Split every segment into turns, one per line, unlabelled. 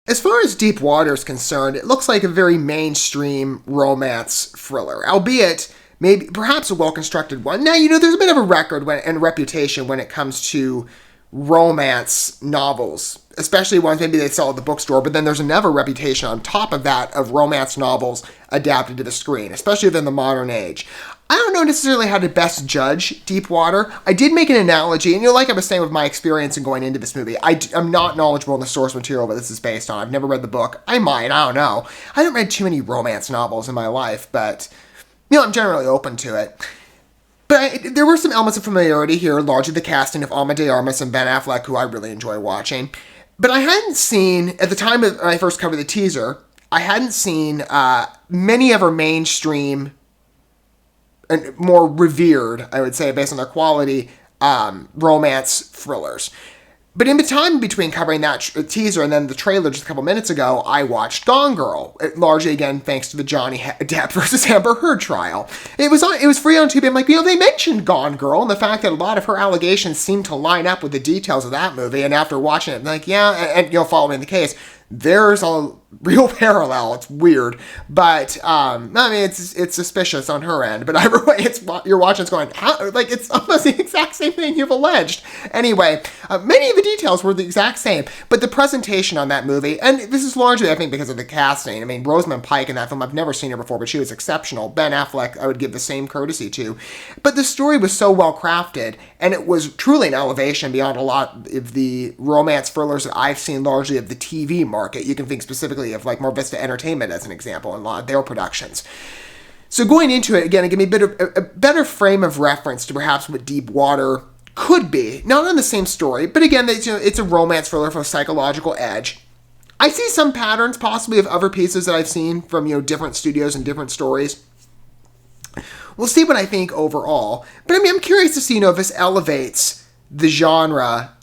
As far as Deep Water is concerned, it looks like a very mainstream romance thriller, albeit maybe perhaps a well-constructed one. Now, there's a bit of a record and reputation when it comes to romance novels, especially ones maybe they sell at the bookstore, but then there's another reputation on top of that of romance novels adapted to the screen, especially within the modern age. I don't know necessarily how to best judge Deep Water. I did make an analogy, and like I was saying with my experience in going into this movie, I'm not knowledgeable in the source material that this is based on. I've never read the book. I might, I don't know. I haven't read too many romance novels in my life, but I'm generally open to it. But there were some elements of familiarity here, largely the casting of Ana de Armas and Ben Affleck, who I really enjoy watching. But I hadn't seen, at the time when I first covered the teaser, I hadn't seen many of her mainstream and more revered, I would say, based on their quality, romance thrillers. But in the time between covering that teaser and then the trailer just a couple minutes ago, I watched Gone Girl, largely, again, thanks to the Johnny Depp versus Amber Heard trial. It was free on Tubi. I'm like, they mentioned Gone Girl, and the fact that a lot of her allegations seem to line up with the details of that movie, and after watching it, I'm like, yeah, and following the case, there's a real parallel. It's weird, but it's suspicious on her end. But either way, you're watching, it's going, how? Like, it's almost the exact same thing you've alleged. Anyway, many of the details were the exact same, but the presentation on that movie, and this is largely, I think, because of the casting. I mean, Rosamund Pike in that film, I've never seen her before, but she was exceptional. Ben Affleck, I would give the same courtesy to. But the story was so well crafted, and it was truly an elevation beyond a lot of the romance thrillers that I've seen, largely of the TV market. You can think specifically of like Mar Vista Entertainment as an example in a lot of their productions. So going into it, again, it gave me a better frame of reference to perhaps what Deep Water could be. Not on the same story, but again, it's a romance thriller with a psychological edge. I see some patterns possibly of other pieces that I've seen from different studios and different stories. We'll see what I think overall. But I'm curious to see if this elevates the genre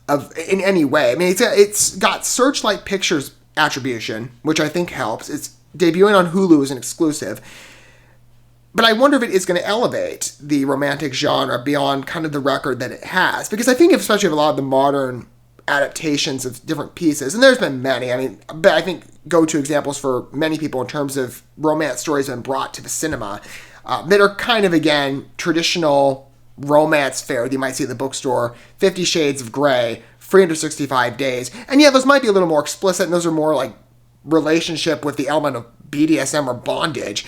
in any way. I mean, it's got Searchlight Pictures attribution, which I think helps. It's debuting on Hulu as an exclusive. But I wonder if it is going to elevate the romantic genre beyond kind of the record that it has. Because I think especially of a lot of the modern adaptations of different pieces, and there's been many, but I think go-to examples for many people in terms of romance stories have been brought to the cinema that are kind of, again, traditional romance fare that you might see at the bookstore, 50 Shades of Grey, 365 Days. And yeah, those might be a little more explicit, and those are more like relationship with the element of BDSM or bondage.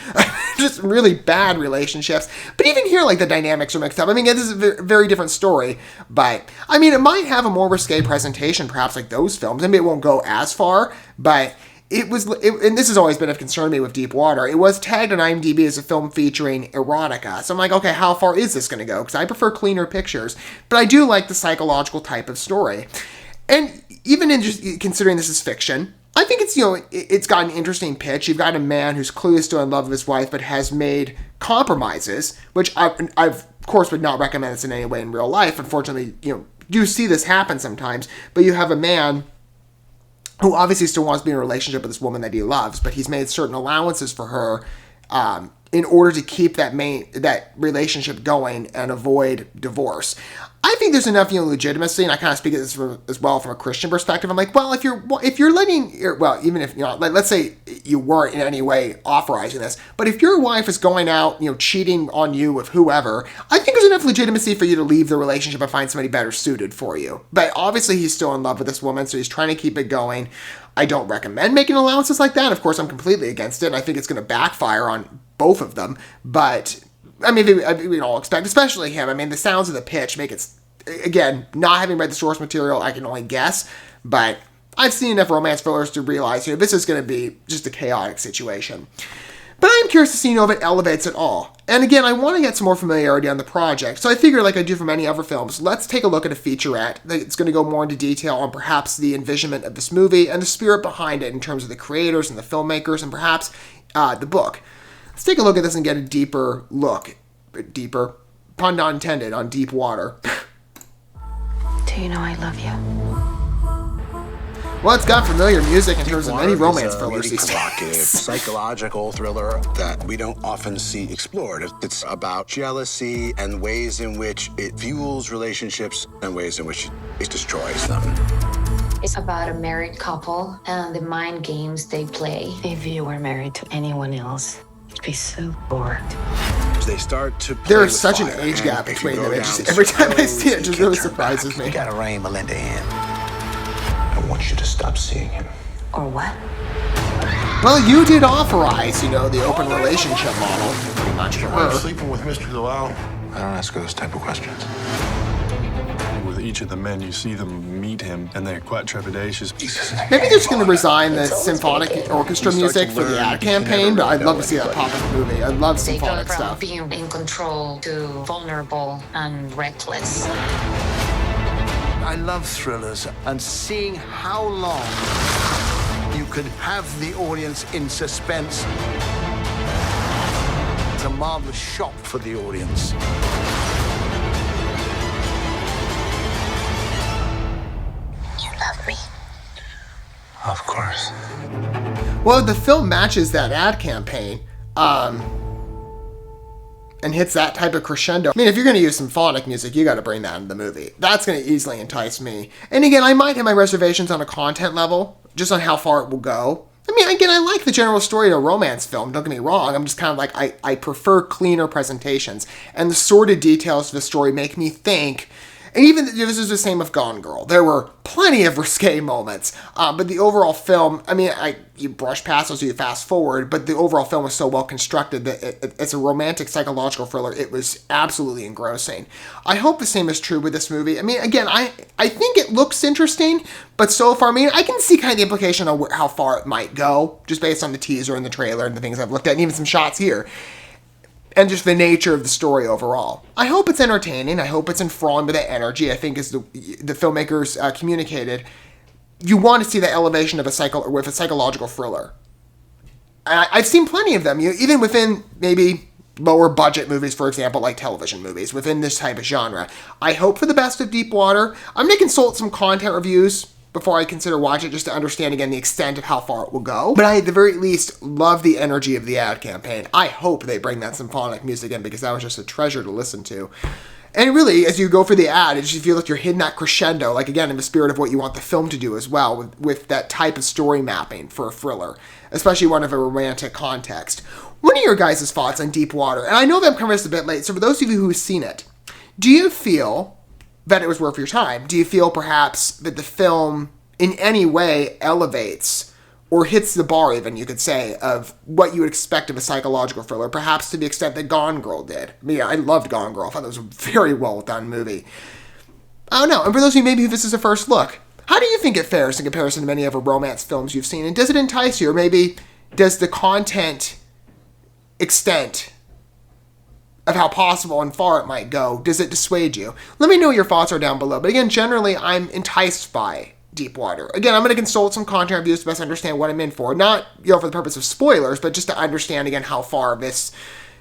Just really bad relationships. But even here, like, the dynamics are mixed up. I mean, this is a very different story, but, I mean, it might have a more risque presentation, perhaps like those films. Maybe it won't go as far, but and this has always been of concern to me with Deep Water, it was tagged on IMDb as a film featuring erotica. So I'm like, okay, how far is this going to go? Because I prefer cleaner pictures, but I do like the psychological type of story. And even in just considering this is fiction, I think it's, it's got an interesting pitch. You've got a man who's clearly still in love with his wife, but has made compromises, which I've of course would not recommend this in any way in real life. Unfortunately, do see this happen sometimes, but you have a man who obviously still wants to be in a relationship with this woman that he loves, but he's made certain allowances for her in order to keep that relationship going and avoid divorce. I think there's enough legitimacy, and I kind of speak of this as well from a Christian perspective. I'm like, well, if you're letting even if let's say you weren't in any way authorizing this, but if your wife is going out, cheating on you with whoever, I think there's enough legitimacy for you to leave the relationship and find somebody better suited for you. But obviously, he's still in love with this woman, so he's trying to keep it going. I don't recommend making allowances like that. Of course, I'm completely against it, and I think it's going to backfire on both of them. But I mean, we all expect, especially him. I mean, the sounds of the pitch make it. Again, not having read the source material, I can only guess, but I've seen enough romance thrillers to realize this is going to be just a chaotic situation. But I'm curious to see if it elevates at all. And again, I want to get some more familiarity on the project, so I figure, like I do for many other films, let's take a look at a featurette that's going to go more into detail on perhaps the envisionment of this movie and the spirit behind it in terms of the creators and the filmmakers and perhaps the book. Let's take a look at this and get a deeper look. Deeper, pun not intended, on Deep Water.
Do you know I love you?
Well, it's got familiar music in terms of many romance thrillers.
Really provocative, psychological thriller that we don't often see explored. It's about jealousy and ways in which it fuels relationships and ways in which it destroys them.
It's about a married couple and the mind games they play.
If you were married to anyone else, you'd be so bored.
They start to play
There's
with
such an
fire,
age
and
gap
if you
between
go
them. It
down
just, every time I
certain
see it, it
roads,
just
you
really
can't turn
surprises
back.
me.
You gotta rein Melinda in. I want you to stop seeing him.
Or what?
Well, you did authorize, the open relationship model, pretty much for her.
Sleeping with Mr. Delisle?
I don't ask her those type of questions.
With each of the men, you see them meet him, and they're quite trepidatious.
Maybe they're just going to resign the symphonic orchestra music for the ad campaign, but I'd love to see that pop in the movie. I love
They go
symphonic
from
stuff.
being in control to vulnerable and reckless.
I love thrillers and seeing how long you could have the audience in suspense. It's a marvelous shock for the audience.
You love me.
Of course.
Well, the film matches that ad campaign, and hits that type of crescendo. I mean, if you're going to use symphonic music, you got to bring that into the movie. That's going to easily entice me. And again, I might have my reservations on a content level, just on how far it will go. I mean, again, I like the general story of a romance film, don't get me wrong. I'm just kind of like, I prefer cleaner presentations. And the sordid details of the story make me think, and even this is the same with Gone Girl. There were plenty of risque moments, but the overall film, I mean, you brush past those, you fast forward, but the overall film was so well constructed that it's a romantic psychological thriller. It was absolutely engrossing. I hope the same is true with this movie. I mean, again, I think it looks interesting, but so far, I mean, I can see kind of the implication of how far it might go, just based on the teaser and the trailer and the things I've looked at, and even some shots here. And just the nature of the story overall. I hope it's entertaining. I hope it's enthralling with the energy. I think as the filmmakers communicated, you want to see the elevation of a psychological thriller. I've seen plenty of them, even within maybe lower budget movies, for example, like television movies, within this type of genre. I hope for the best of Deepwater. I'm going to consult some content reviews before I consider watching it, just to understand, again, the extent of how far it will go. But I, at the very least, love the energy of the ad campaign. I hope they bring that symphonic music in, because that was just a treasure to listen to. And really, as you go for the ad, you feel like you're hitting that crescendo, like, again, in the spirit of what you want the film to do as well, with that type of story mapping for a thriller, especially one of a romantic context. What are your guys' thoughts on Deepwater? And I know that I'm covering this a bit late, so for those of you who've seen it, do you feel that it was worth your time? Do you feel perhaps that the film in any way elevates or hits the bar, even, you could say, of what you would expect of a psychological thriller, perhaps to the extent that Gone Girl did? I mean, I loved Gone Girl. I thought it was a very well done movie. I don't know. And for those of you maybe who this is a first look, how do you think it fares in comparison to many other romance films you've seen? And does it entice you? Or maybe does the content extent of how possible and far it might go, does it dissuade you? Let me know what your thoughts are down below. But again, generally, I'm enticed by Deepwater. Again, I'm going to consult some content reviews to best understand what I'm in for. Not, for the purpose of spoilers, but just to understand, again, how far this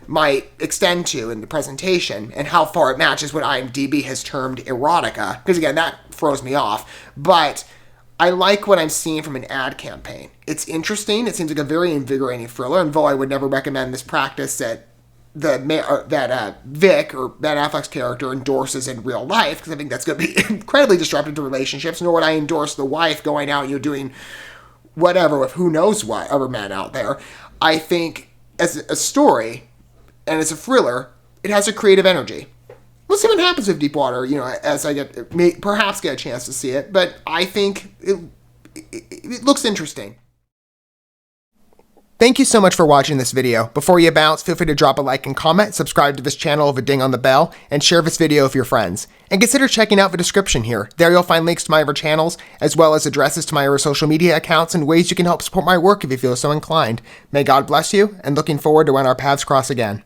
might extend to in the presentation and how far it matches what IMDb has termed erotica. Because, again, that throws me off. But I like what I'm seeing from an ad campaign. It's interesting. It seems like a very invigorating thriller. And though I would never recommend this practice that Vic, or Ben Affleck's character, endorses in real life, because I think that's going to be incredibly disruptive to relationships, nor would I endorse the wife going out, doing whatever with who knows what other men out there. I think as a story, and as a thriller, it has a creative energy. We'll see what happens with Deepwater, as I perhaps get a chance to see it, but I think it looks interesting. Thank you so much for watching this video. Before you bounce, feel free to drop a like and comment, subscribe to this channel with a ding on the bell, and share this video with your friends. And consider checking out the description here. There you'll find links to my other channels, as well as addresses to my other social media accounts and ways you can help support my work if you feel so inclined. May God bless you, and looking forward to when our paths cross again.